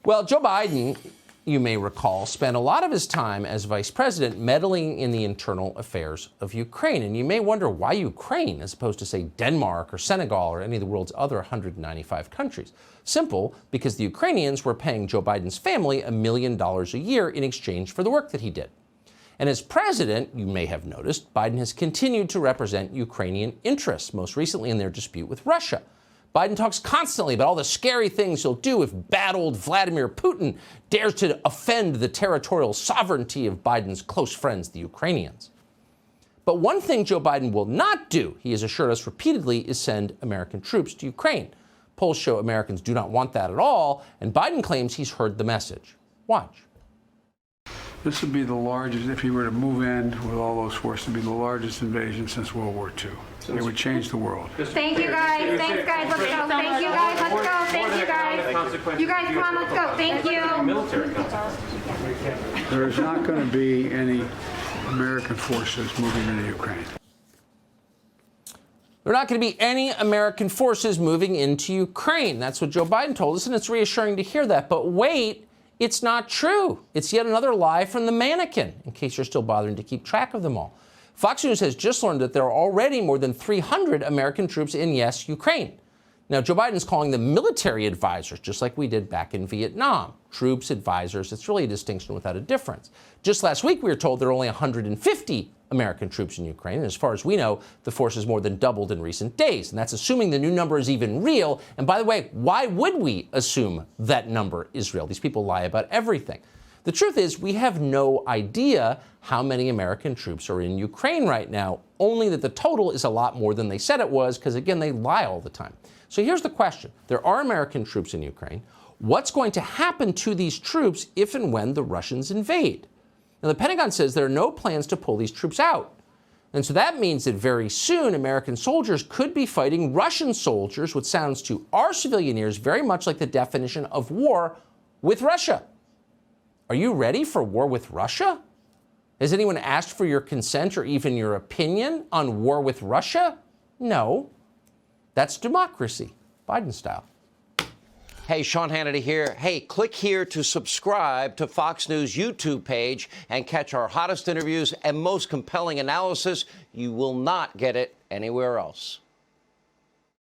Well, Joe Biden, you may recall, spent a lot of his time as vice president meddling in the internal affairs of Ukraine. And you may wonder why Ukraine as opposed to, say, Denmark or Senegal or any of the world's other 195 countries. Simple, because the Ukrainians were paying Joe Biden's family $1 million a year in exchange for the work that he did. And as president, you may have noticed, Biden has continued to represent Ukrainian interests, most recently in their dispute with Russia. Biden talks constantly about all the scary things he'll do if bad old Vladimir Putin dares to offend the territorial sovereignty of Biden's close friends, the Ukrainians. But one thing Joe Biden will not do, he has assured us repeatedly, is send American troops to Ukraine. Polls show Americans do not want that at all, and Biden claims he's heard the message. Watch. This would be the largest, if he were to move in with all those forces, it would be the largest invasion since World War II. It would change the world. Thank you, guys. Thanks, guys. Let's go. Thank you, guys. Let's go. Thank you, guys. You guys, come on, let's go. Thank you. There is not going to be any American forces moving into Ukraine. There are not going to be any American forces moving into Ukraine. That's what Joe Biden told us, and it's reassuring to hear that. But wait. It's not true. It's yet another lie from the mannequin, in case you're still bothering to keep track of them all. Fox News has just learned that there are already more than 300 American troops in, yes, Ukraine. Now, Joe Biden's calling them military advisors, just like we did back in Vietnam. Troops, advisors, it's really a distinction without a difference. Just last week, we were told there are only 150 American troops in Ukraine. And as far as we know, the force has more than doubled in recent days. And that's assuming the new number is even real. And by the way, why would we assume that number is real? These people lie about everything. The truth is, we have no idea how many American troops are in Ukraine right now, only that the total is a lot more than they said it was, because, again, they lie all the time. So here's the question. There are American troops in Ukraine. What's going to happen to these troops if and when the Russians invade? Now, the Pentagon says there are no plans to pull these troops out. And so that means that very soon American soldiers could be fighting Russian soldiers, which sounds to our civilian ears very much like the definition of war with Russia. Are you ready for war with Russia? Has anyone asked for your consent or even your opinion on war with Russia? No. That's democracy, Biden style. Hey, Sean Hannity here. Hey, click here to subscribe to Fox News YouTube page and catch our hottest interviews and most compelling analysis. You will not get it anywhere else.